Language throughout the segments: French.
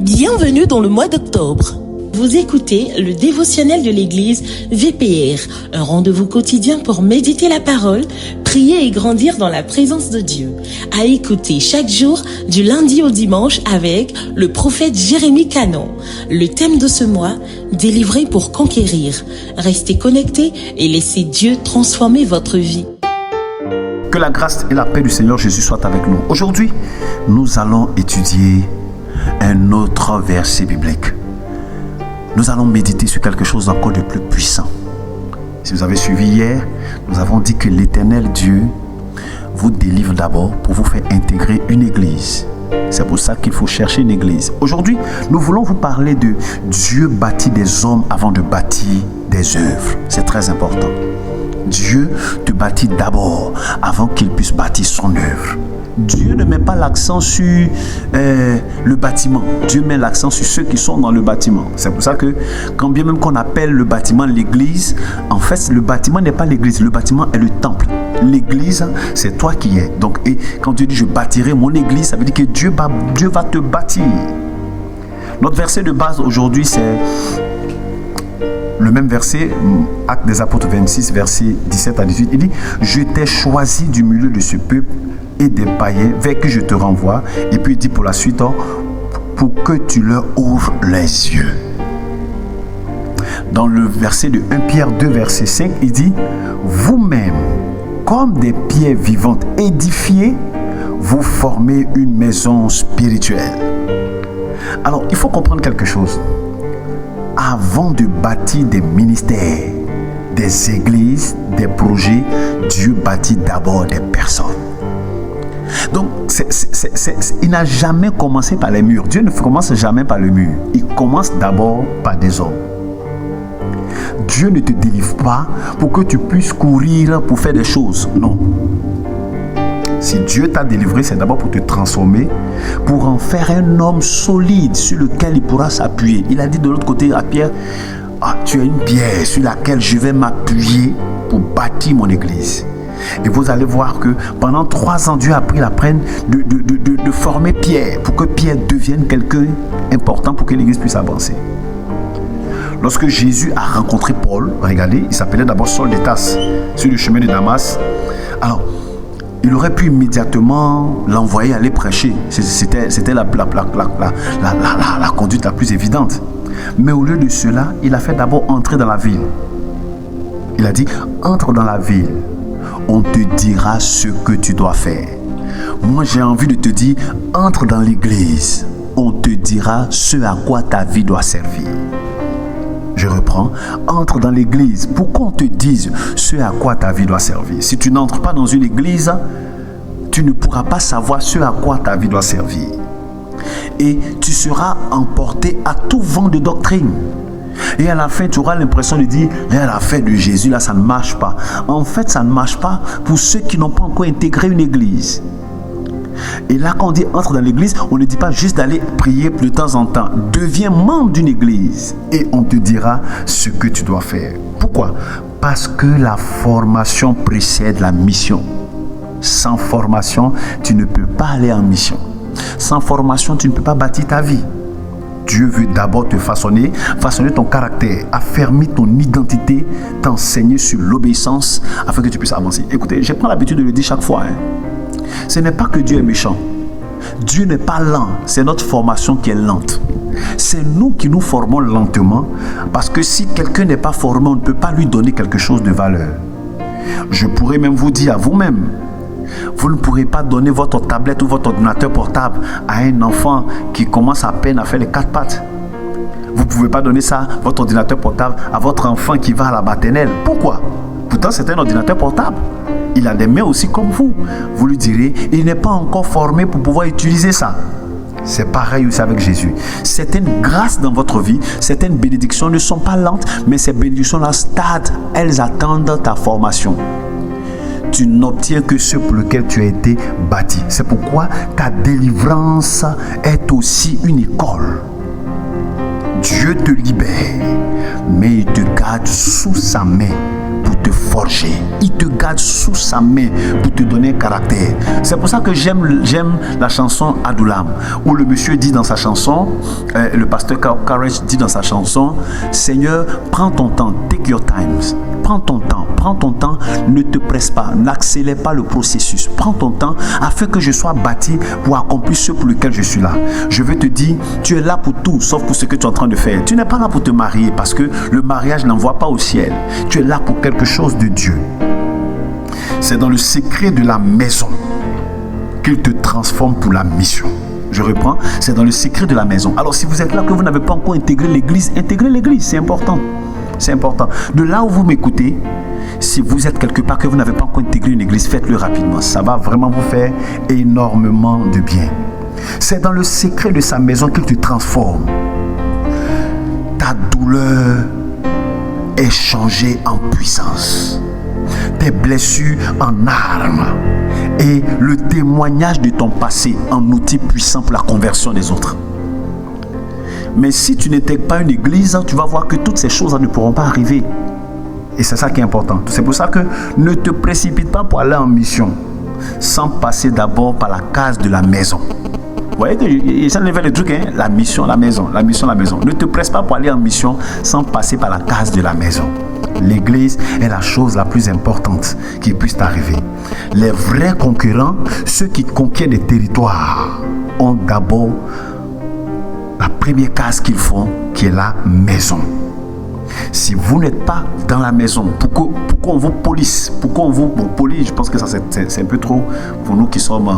Bienvenue dans le mois d'octobre. Vous écoutez le dévotionnel de l'église VPR, un rendez-vous quotidien pour méditer la parole, prier et grandir dans la présence de Dieu. À écouter chaque jour du lundi au dimanche avec le prophète Jérémie Canon. Le thème de ce mois, délivrer pour conquérir. Restez connectés et laissez Dieu transformer votre vie. Que la grâce et la paix du Seigneur Jésus soient avec nous. Aujourd'hui, nous allons étudier un autre verset biblique. Nous allons méditer sur quelque chose d'encore de plus puissant. Si vous avez suivi hier, nous avons dit que l'Éternel Dieu vous délivre d'abord pour vous faire intégrer une église. C'est pour ça qu'il faut chercher une église. Aujourd'hui, nous voulons vous parler de Dieu bâtit des hommes avant de bâtir des œuvres. C'est très important. Dieu te bâtit d'abord avant qu'il puisse bâtir son œuvre. Dieu ne met pas l'accent sur le bâtiment. Dieu met l'accent sur ceux qui sont dans le bâtiment. C'est pour ça que quand bien même qu'on appelle le bâtiment l'église, en fait le bâtiment n'est pas l'église, le bâtiment est le temple. L'église, c'est toi qui es. Donc, et quand Dieu dit je bâtirai mon église, ça veut dire que Dieu va te bâtir. Notre verset de base aujourd'hui, c'est le même verset, Actes des Apôtres 26, verset 17 à 18. Il dit, je t'ai choisi du milieu de ce peuple et des païens vers qui je te renvoie. Et puis il dit pour la suite, pour que tu leur ouvres les yeux. Dans le verset de 1 Pierre 2, verset 5, il dit, vous-même, comme des pierres vivantes édifiées, vous formez une maison spirituelle. Alors, il faut comprendre quelque chose. Avant de bâtir des ministères, des églises, des projets, Dieu bâtit d'abord des personnes. Donc, il n'a jamais commencé par les murs. Dieu ne commence jamais par le mur. Il commence d'abord par des hommes. Dieu ne te délivre pas pour que tu puisses courir pour faire des choses. Non. Si Dieu t'a délivré, c'est d'abord pour te transformer, pour en faire un homme solide sur lequel il pourra s'appuyer. Il a dit de l'autre côté à Pierre, tu as une pierre sur laquelle je vais m'appuyer pour bâtir mon église. Et vous allez voir que pendant 3 ans, Dieu a pris la peine de former Pierre pour que Pierre devienne quelqu'un important pour que l'église puisse avancer. Lorsque Jésus a rencontré Paul, regardez, il s'appelait d'abord Saul de Tarse, sur le chemin de Damas. Alors, il aurait pu immédiatement l'envoyer aller prêcher. C'était la conduite la plus évidente. Mais au lieu de cela, il a fait d'abord entrer dans la ville. Il a dit, entre dans la ville. On te dira ce que tu dois faire. Moi, j'ai envie de te dire, entre dans l'église. On te dira ce à quoi ta vie doit servir. Je reprends, entre dans l'église pour qu'on te dise ce à quoi ta vie doit servir. Si tu n'entres pas dans une église, tu ne pourras pas savoir ce à quoi ta vie doit servir. Et tu seras emporté à tout vent de doctrine. Et à la fin, tu auras l'impression de dire, l'affaire de Jésus, là, ça ne marche pas. En fait, ça ne marche pas pour ceux qui n'ont pas encore intégré une église. Et là, quand on dit entre dans l'église, on ne dit pas juste d'aller prier de temps en temps. Deviens membre d'une église et on te dira ce que tu dois faire. Pourquoi? Parce que la formation précède la mission. Sans formation, tu ne peux pas aller en mission. Sans formation, tu ne peux pas bâtir ta vie. Dieu veut d'abord te façonner ton caractère, affermir ton identité, t'enseigner sur l'obéissance afin que tu puisses avancer. Écoutez, je prends l'habitude de le dire chaque fois. Ce n'est pas que Dieu est méchant. Dieu n'est pas lent. C'est notre formation qui est lente. C'est nous qui nous formons lentement parce que si quelqu'un n'est pas formé, on ne peut pas lui donner quelque chose de valeur. Je pourrais même vous dire à vous-même, vous ne pourrez pas donner votre tablette ou votre ordinateur portable à un enfant qui commence à peine à faire les 4 pattes. Vous ne pouvez pas donner ça, votre ordinateur portable, à votre enfant qui va à la maternelle. Pourquoi? Pourtant, c'est un ordinateur portable. Il a des mains aussi comme vous. Vous lui direz, il n'est pas encore formé pour pouvoir utiliser ça. C'est pareil aussi avec Jésus. Certaines grâces dans votre vie, certaines bénédictions ne sont pas lentes, mais ces bénédictions-là, elles attendent ta formation. Tu n'obtiens que ce pour lequel tu as été bâti. C'est pourquoi ta délivrance est aussi une école. Dieu te libère, mais il te garde sous sa main pour te forger. Il te garde sous sa main pour te donner un caractère. C'est pour ça que j'aime la chanson Adoulam, où le monsieur dit dans sa chanson, le pasteur Courage dit dans sa chanson, Seigneur, prends ton temps, take your time. Prends ton temps, ne te presse pas, n'accélère pas le processus. Prends ton temps afin que je sois bâti pour accomplir ce pour lequel je suis là. Je veux te dire, tu es là pour tout, sauf pour ce que tu es en train de faire. Tu n'es pas là pour te marier parce que le mariage n'envoie pas au ciel. Tu es là pour quelque chose de Dieu. C'est dans le secret de la maison qu'il te transforme pour la mission. Je reprends, c'est dans le secret de la maison. Alors si vous êtes là que vous n'avez pas encore intégré l'église, intégrez l'église, c'est important. C'est important. De là où vous m'écoutez, si vous êtes quelque part que vous n'avez pas encore intégré une église, faites-le rapidement. Ça va vraiment vous faire énormément de bien. C'est dans le secret de sa maison qu'il te transforme. Ta douleur est changée en puissance. Tes blessures en armes. Et le témoignage de ton passé en outil puissant pour la conversion des autres. Mais si tu n'intègres pas une église, tu vas voir que toutes ces choses ne pourront pas arriver. Et c'est ça qui est important. C'est pour ça que ne te précipite pas pour aller en mission sans passer d'abord par la case de la maison. Vous voyez que ça fait le truc, hein? La mission, la maison, la mission, la maison. Ne te presse pas pour aller en mission sans passer par la case de la maison. L'église est la chose la plus importante qui puisse t'arriver. Les vrais concurrents, ceux qui conquièrent des territoires, ont d'abord la première case qu'ils font, qui est la maison. Si vous n'êtes pas dans la maison, pourquoi on vous police? Pourquoi on vous police? Je pense que ça c'est un peu trop pour nous qui sommes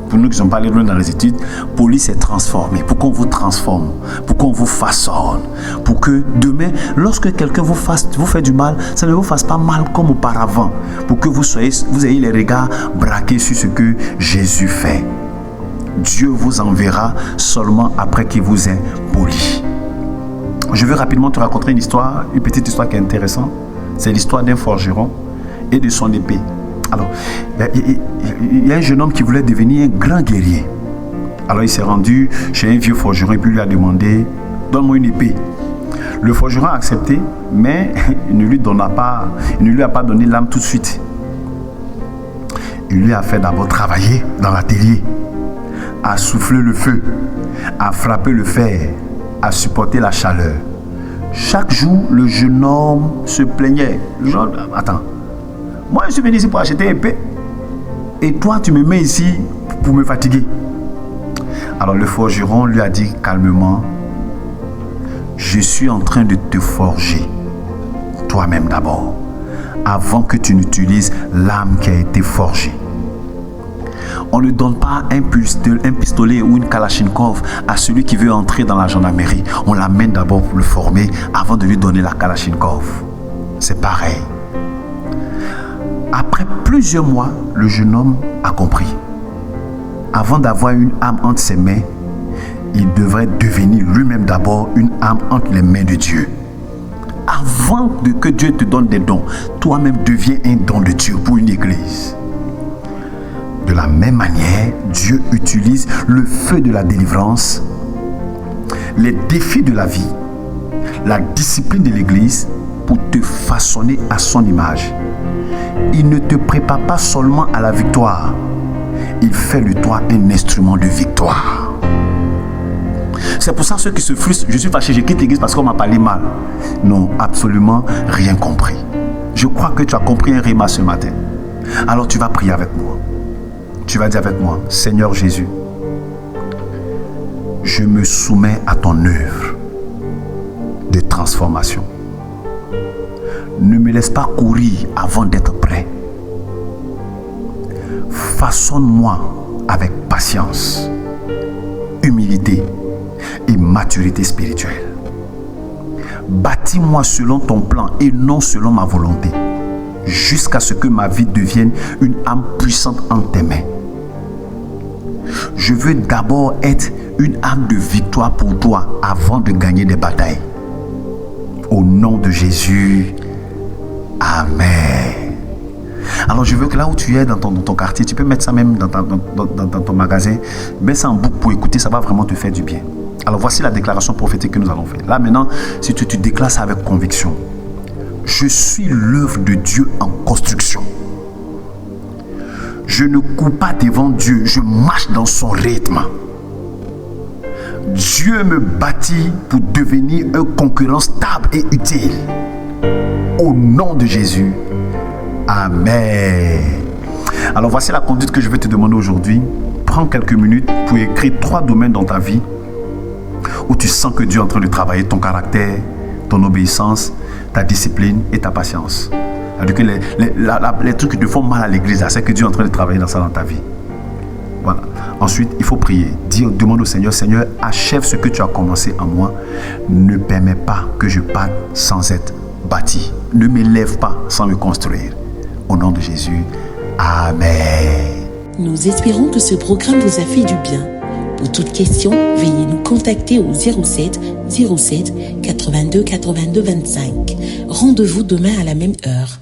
pour nous qui ne sommes pas allés loin dans les études. Police est transformé. Pourquoi on vous transforme? Pourquoi on vous façonne? Pour que demain, lorsque quelqu'un vous fait du mal, ça ne vous fasse pas mal comme auparavant. Pour que vous ayez les regards braqués sur ce que Jésus fait. Dieu vous enverra seulement après qu'il vous ait poli. Je veux rapidement te raconter une petite histoire qui est intéressante. C'est l'histoire d'un forgeron et de son épée. Alors, il y a un jeune homme qui voulait devenir un grand guerrier. Alors, il s'est rendu chez un vieux forgeron et puis lui a demandé, donne-moi une épée. Le forgeron a accepté, mais il ne lui a pas donné l'âme tout de suite. Il lui a fait d'abord travailler dans l'atelier, à souffler le feu, à frapper le fer, à supporter la chaleur. Chaque jour, le jeune homme se plaignait. Le genre, attends, moi je suis venu ici pour acheter une épée et toi tu me mets ici pour me fatiguer. Alors le forgeron lui a dit calmement, je suis en train de te forger toi-même d'abord, avant que tu n'utilises l'âme qui a été forgée. On ne donne pas un pistolet ou une Kalachnikov à celui qui veut entrer dans la gendarmerie. On l'amène d'abord pour le former avant de lui donner la Kalachnikov. C'est pareil. Après plusieurs mois, le jeune homme a compris. Avant d'avoir une âme entre ses mains, il devrait devenir lui-même d'abord une âme entre les mains de Dieu. Avant que Dieu te donne des dons, toi-même deviens un don de Dieu pour une église. De la même manière, Dieu utilise le feu de la délivrance, les défis de la vie, la discipline de l'église pour te façonner à son image. Il ne te prépare pas seulement à la victoire, il fait de toi un instrument de victoire. C'est pour ça ceux qui se frustrent, je suis fâché, je quitte l'église parce qu'on m'a parlé mal. Non, absolument rien compris. Je crois que tu as compris un rima ce matin. Alors tu vas prier avec moi. Tu vas dire avec moi, Seigneur Jésus, je me soumets à ton œuvre de transformation. Ne me laisse pas courir avant d'être prêt. Façonne-moi avec patience, humilité et maturité spirituelle. Bâtis-moi selon ton plan et non selon ma volonté, jusqu'à ce que ma vie devienne une âme puissante en tes mains. Je veux d'abord être une âme de victoire pour toi avant de gagner des batailles. Au nom de Jésus, Amen. Alors je veux que là où tu es dans ton quartier, tu peux mettre ça même dans ton magasin, mets ça en boucle pour écouter, ça va vraiment te faire du bien. Alors voici la déclaration prophétique que nous allons faire. Là maintenant, si tu déclares ça avec conviction, je suis l'œuvre de Dieu en construction. Je ne cours pas devant Dieu, je marche dans son rythme. Dieu me bâtit pour devenir un concurrent stable et utile. Au nom de Jésus. Amen. Alors voici la conduite que je vais te demander aujourd'hui. Prends quelques minutes pour écrire 3 domaines dans ta vie où tu sens que Dieu est en train de travailler ton caractère, ton obéissance, ta discipline et ta patience. C'est-à-dire que les trucs qui te font mal à l'église, c'est que Dieu est en train de travailler dans ça dans ta vie. Voilà. Ensuite, il faut prier. Demande au Seigneur, Seigneur, achève ce que tu as commencé en moi. Ne permets pas que je parte sans être bâti. Ne m'élève pas sans me construire. Au nom de Jésus, Amen. Nous espérons que ce programme vous a fait du bien. Pour toute question, veuillez nous contacter au 07 07 82 82 25. Rendez-vous demain à la même heure.